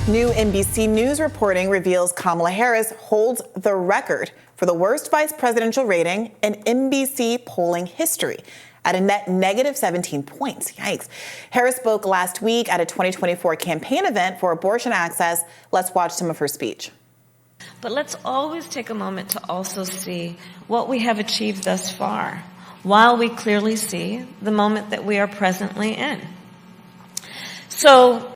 New NBC News reporting reveals Kamala Harris holds the record for the worst vice presidential rating in NBC polling history at a net negative 17 points. Yikes. Harris spoke last week at a 2024 campaign event for abortion access. Let's watch some of her speech. But let's always take a moment to also see what we have achieved thus far, while we clearly see the moment that we are presently in. So,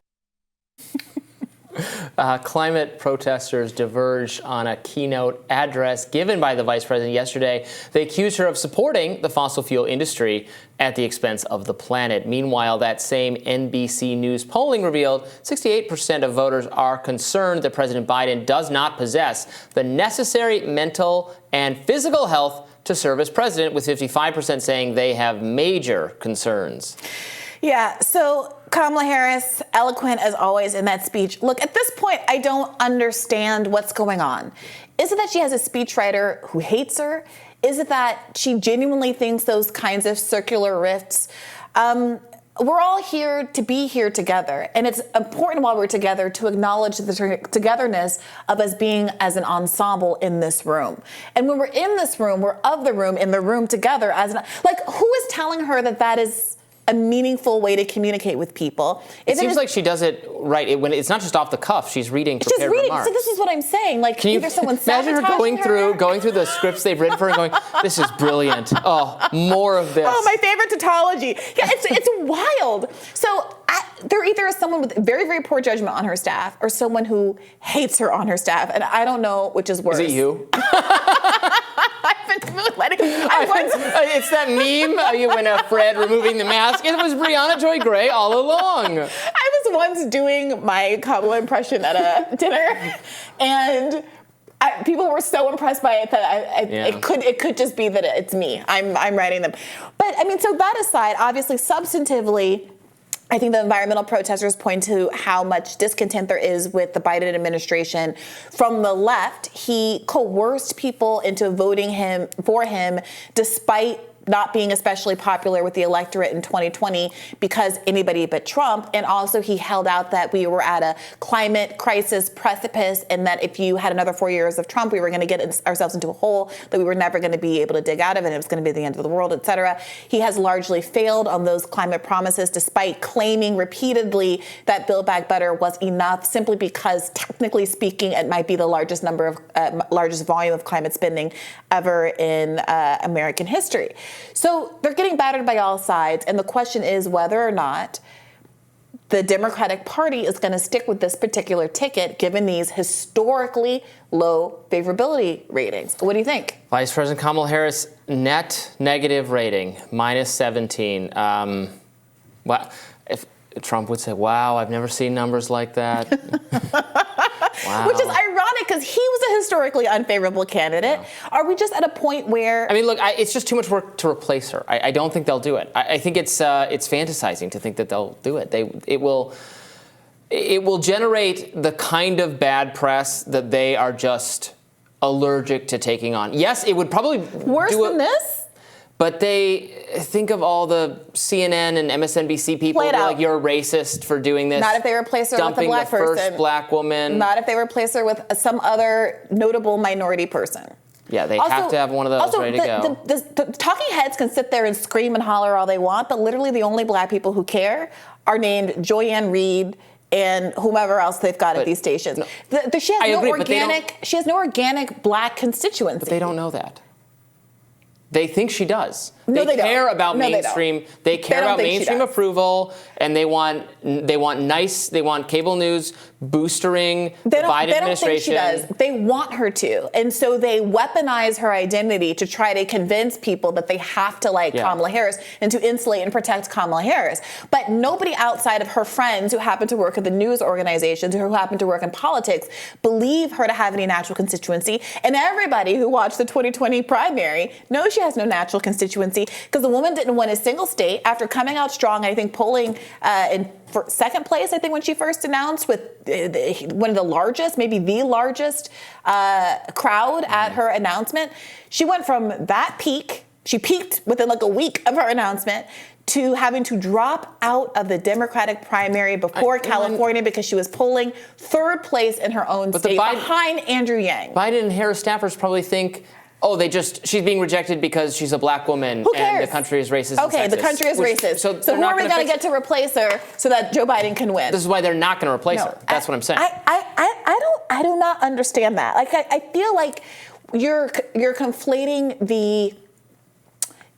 climate protesters diverged on a keynote address given by the vice president yesterday. They accused her of supporting the fossil fuel industry at the expense of the planet. Meanwhile, that same NBC News polling revealed 68% of voters are concerned that President Biden does not possess the necessary mental and physical health to serve as president, with 55% saying they have major concerns. Yeah, so Kamala Harris, eloquent as always in that speech. Look, at this point, I don't understand what's going on. Is it that she has a speechwriter who hates her? Is it that she genuinely thinks those kinds of circular rifts? We're all here to be here together. And it's important while we're together to acknowledge the togetherness of us being as an ensemble in this room. And when we're in this room, we're of the room, in the room together. Who is telling her that that is a meaningful way to communicate with people? It seems like she does it right. When it's not just off the cuff. She's reading prepared remarks. So this is what I'm saying. Like, either someone's imagine her going through the scripts they've written for her and going, "This is brilliant. Oh, more of this." Oh, my favorite tautology. Yeah, it's wild. So there either is someone with very, very poor judgment on her staff or someone who hates her on her staff, and I don't know which is worse. Is it you? I've been moonlighting. It's that meme when Fred removing the mask. It was Briahna Joy Gray all along. I was once doing my Kamala impression at a dinner, and people were so impressed by it that it could just be that it's me. I'm writing them. But I mean, so that aside, obviously, substantively, I think the environmental protesters point to how much discontent there is with the Biden administration. From the left, he coerced people into voting for him despite not being especially popular with the electorate in 2020 because anybody but Trump. And also he held out that we were at a climate crisis precipice and that if you had another 4 years of Trump, we were going to get ourselves into a hole that we were never going to be able to dig out of, and it was going to be the end of the world, et cetera. He has largely failed on those climate promises, despite claiming repeatedly that Build Back Better was enough, simply because technically speaking, it might be the largest volume of climate spending ever in American history. So they're getting battered by all sides, and the question is whether or not the Democratic Party is going to stick with this particular ticket given these historically low favorability ratings. What do you think? Vice President Kamala Harris, net negative rating, minus 17. Well, if Trump would say, "Wow, I've never seen numbers like that." Wow. Which is ironic because he was a historically unfavorable candidate. Yeah. Are we just at a point where... I mean, look, it's just too much work to replace her. I don't think they'll do it. I think it's fantasizing to think that they'll do it. It will generate the kind of bad press that they are just allergic to taking on. Yes, it would probably... Worse than this? But they think of all the CNN and MSNBC people who are like, "You're a racist for doing this." Not if they replace her with a black person. Dumping the first black woman. Not if they replace her with some other notable minority person. Yeah, they have to have one of those ready to go. The talking heads can sit there and scream and holler all they want, but literally the only black people who care are named Joyanne Reed and whomever else they've got at these stations. No, she has no organic black constituency. But they don't know that. They think she does. No, they care about mainstream. They care about mainstream approval, and they want cable news boostering the Biden administration. They don't think she does. They want her to, and so they weaponize her identity to try to convince people that they have to like Kamala Harris and to insulate and protect Kamala Harris. But nobody outside of her friends who happen to work at the news organizations or who happen to work in politics believe her to have any natural constituency. And everybody who watched the 2020 primary knows she has no natural constituency, because the woman didn't win a single state after coming out strong, I think polling in second place, I think, when she first announced, with one of the largest, maybe the largest crowd at her announcement. She went from that peak, she peaked within like a week of her announcement, to having to drop out of the Democratic primary before California because she was polling third place in her own state behind Andrew Yang. Biden and Harris staffers probably think, she's being rejected because she's a black woman and the country is racist. Okay, the country is racist. So who are we going to get to replace her so that Joe Biden can win? This is why they're not going to replace her. That's what I'm saying. I do not understand that. Like, I feel like you're conflating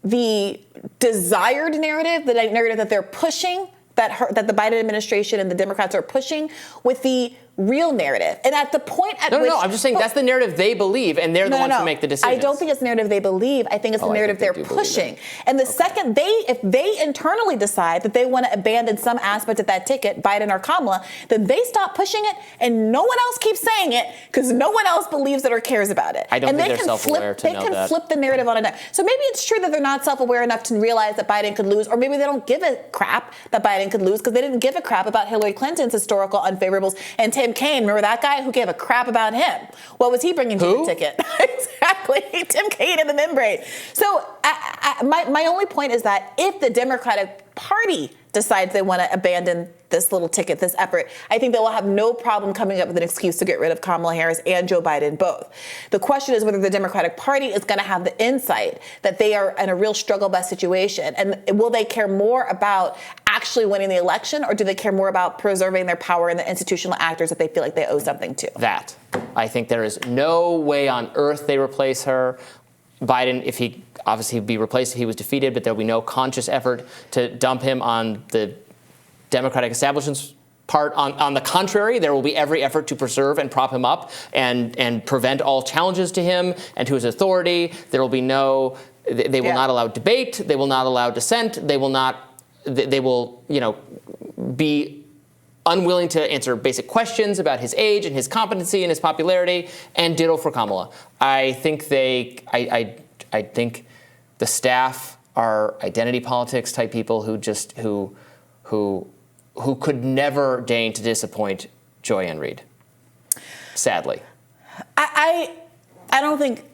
the desired narrative, the narrative that they're pushing, that the Biden administration and the Democrats are pushing, with the real narrative. And at the point at which... No, I'm just saying that's the narrative they believe, and they're the ones who make the decisions. I don't think it's the narrative they believe. I think it's the narrative they're pushing. And the second if they internally decide that they want to abandon some aspect of that ticket, Biden or Kamala, then they stop pushing it, and no one else keeps saying it because no one else believes it or cares about it. I don't think they're self-aware to know that. They can flip the narrative on it. So maybe it's true that they're not self-aware enough to realize that Biden could lose, or maybe they don't give a crap that Biden could lose because they didn't give a crap about Hillary Clinton's historical unfavorables and Tim Kaine. Remember that guy? Who gave a crap about him? What was he bringing to the ticket? Exactly. Tim Kaine in the membrane. So my only point is that if the Democratic Party decides they want to abandon this little ticket, this effort, I think they will have no problem coming up with an excuse to get rid of Kamala Harris and Joe Biden both. The question is whether the Democratic Party is going to have the insight that they are in a real struggle bus situation. And will they care more about actually winning the election, or do they care more about preserving their power and the institutional actors that they feel like they owe something to? That. I think there is no way on earth they replace her. Biden, if he obviously would be replaced if he was defeated, but there'll be no conscious effort to dump him on the Democratic establishment's part. On the contrary, there will be every effort to preserve and prop him up and prevent all challenges to him and to his authority. There will be they will not allow debate. They will not allow dissent. They will be unwilling to answer basic questions about his age and his competency and his popularity, and ditto for Kamala. I think I think the staff are identity politics type people who could never deign to disappoint Joy-Ann Reid. Sadly. I don't think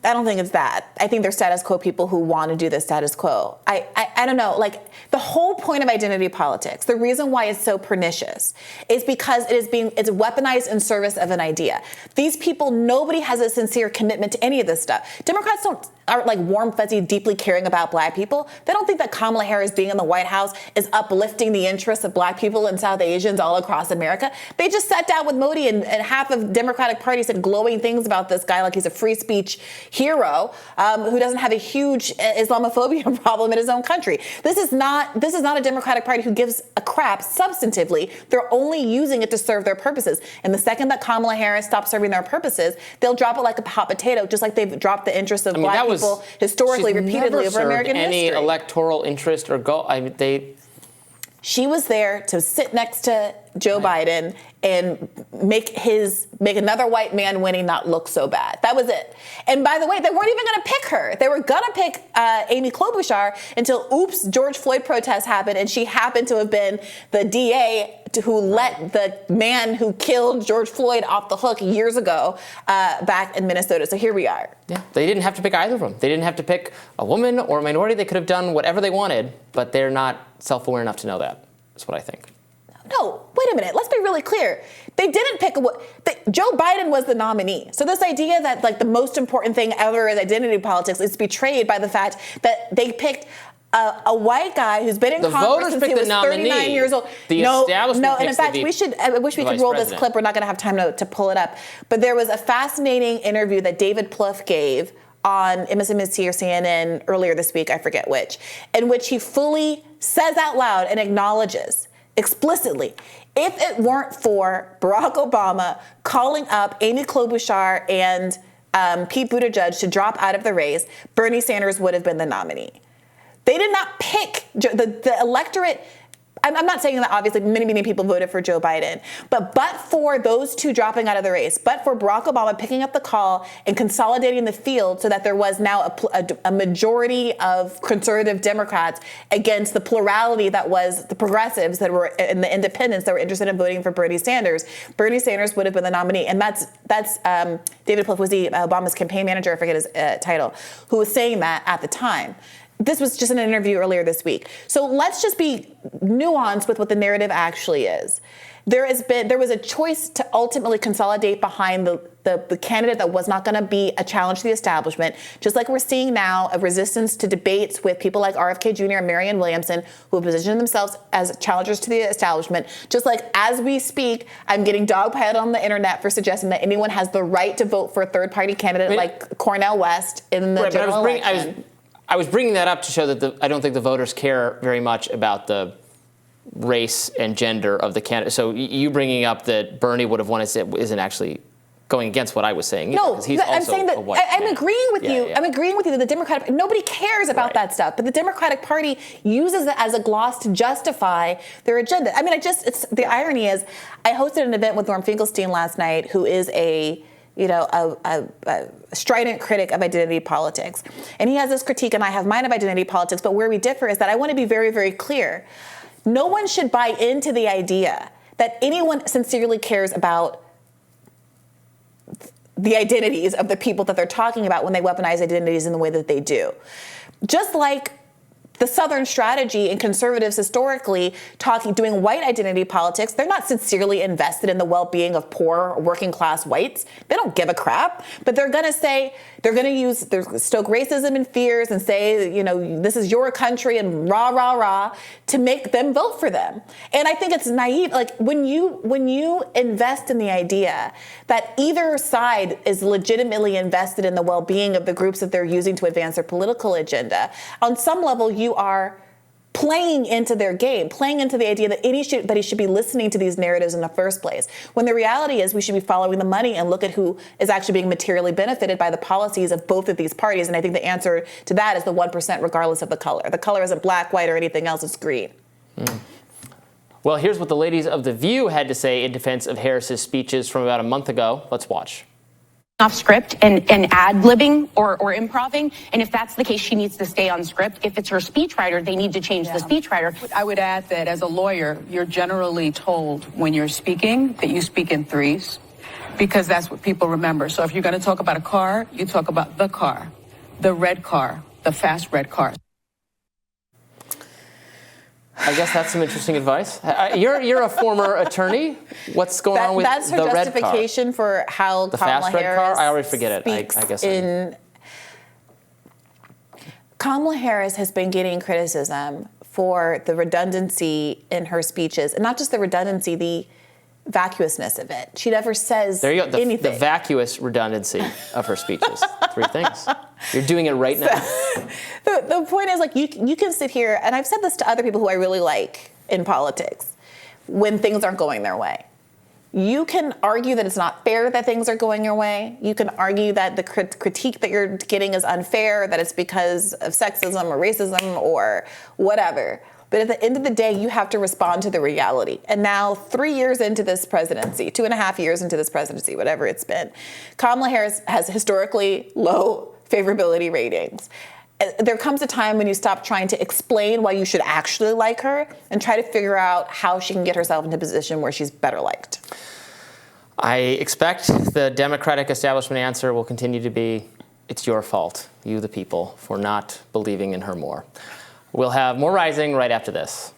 it's that. I think they're status quo people who want to do the status quo. I don't know. Like, the whole point of identity politics, the reason why it's so pernicious is because it's weaponized in service of an idea. These people, nobody has a sincere commitment to any of this stuff. Democrats aren't like warm, fuzzy, deeply caring about black people. They don't think that Kamala Harris being in the White House is uplifting the interests of black people and South Asians all across America. They just sat down with Modi and half of the Democratic Party said glowing things about this guy like he's a free speech hero who doesn't have a huge Islamophobia problem in his own country. This is not a Democratic Party who gives a crap substantively. They're only using it to serve their purposes. And the second that Kamala Harris stops serving their purposes, they'll drop it like a hot potato, just like they've dropped the interests of black people historically, repeatedly over American history. Any electoral interest or goal. She was there to sit next to Joe Biden and make another white man winning not look so bad. That was it. And by the way, they weren't even going to pick her. They were going to pick Amy Klobuchar until, George Floyd protests happened, and she happened to have been the DA who let the man who killed George Floyd off the hook years ago back in Minnesota. So here we are. Yeah, they didn't have to pick either of them. They didn't have to pick a woman or a minority. They could have done whatever they wanted, but they're not self-aware enough to know that. That's what I think. No, wait a minute. Let's be really clear. They didn't pick Joe Biden was the nominee. So this idea that like the most important thing ever is identity politics is betrayed by the fact that they picked a white guy who's been in Congress since he was 39 years old. No, and in fact, I wish we could roll this clip. We're not going to have time to pull it up. But there was a fascinating interview that David Plouffe gave on MSNBC or CNN earlier this week, I forget which, in which he fully says out loud and acknowledges explicitly, if it weren't for Barack Obama calling up Amy Klobuchar and Pete Buttigieg to drop out of the race, Bernie Sanders would have been the nominee. They did not pick the electorate. I'm not saying that obviously many people voted for Joe Biden, but for those two dropping out of the race, but for Barack Obama picking up the call and consolidating the field so that there was now a majority of conservative Democrats against the plurality that was the progressives that were in the independents that were interested in voting for Bernie Sanders would have been the nominee. And that's David Plouffe was Obama's campaign manager, I forget his title, who was saying that at the time. this was just an interview earlier this week. So let's just be nuanced with what the narrative actually is. There was a choice to ultimately consolidate behind the candidate that was not going to be a challenge to the establishment, just like we're seeing now a resistance to debates with people like RFK Jr. and Marianne Williamson, who have positioned themselves as challengers to the establishment. Just like as we speak, I'm getting dogpiled on the internet for suggesting that anyone has the right to vote for a third-party candidate like Cornel West in the general election. I was bringing that up to show that I don't think the voters care very much about the race and gender of the candidate. So you bringing up that Bernie would have won isn't actually going against what I was saying. No, he's I'm saying that I'm agreeing with you. Yeah. I'm agreeing with you that the Democratic, nobody cares about that stuff, but the Democratic Party uses it as a gloss to justify their agenda. I mean, the irony is, I hosted an event with Norm Finkelstein last night, who is a strident critic of identity politics. And he has this critique, and I have mine of identity politics, but where we differ is that I want to be very, very clear. No one should buy into the idea that anyone sincerely cares about the identities of the people that they're talking about when they weaponize identities in the way that they do. Just like the Southern strategy and conservatives historically doing white identity politics, they're not sincerely invested in the well-being of poor working class whites. They don't give a crap, but they're going to stoke racism and fears and say, this is your country and rah, rah, rah, to make them vote for them. And I think it's naive. Like when you invest in the idea that either side is legitimately invested in the well-being of the groups that they're using to advance their political agenda, on some level you are playing into their game, playing into the idea that anybody should be listening to these narratives in the first place. When the reality is we should be following the money and look at who is actually being materially benefited by the policies of both of these parties. And I think the answer to that is the 1% regardless of the color. The color isn't black, white, or anything else, it's green. Well, here's what the ladies of The View had to say in defense of Harris's speeches from about a month ago. Let's watch. Off script and ad-libbing or improving, and if that's the case, she needs to stay on script. If it's her speechwriter, they need to change the speechwriter. I would add that as a lawyer, you're generally told when you're speaking that you speak in threes, because that's what people remember. So if you're going to talk about a car, you talk about the car, the red car, the fast red car. I guess that's some interesting advice. You're a former attorney. What's going on with the red car? That's her justification for how the Kamala fast red Harris car? I already forget it. I guess. Kamala Harris has been getting criticism for the redundancy in her speeches, and not just the redundancy, the vacuousness of it. She never says anything. The vacuous redundancy of her speeches. 3 things. You're doing it right now. The point is, like, you can sit here, and I've said this to other people who I really like in politics, when things aren't going their way. You can argue that it's not fair that things are going your way. You can argue that the critique that you're getting is unfair, that it's because of sexism or racism or whatever. But at the end of the day, you have to respond to the reality. And now 3 years into this presidency, 2.5 years into this presidency, whatever it's been, Kamala Harris has historically low favorability ratings. There comes a time when you stop trying to explain why you should actually like her and try to figure out how she can get herself into a position where she's better liked. I expect the Democratic establishment answer will continue to be, it's your fault, you the people, for not believing in her more. We'll have more Rising right after this.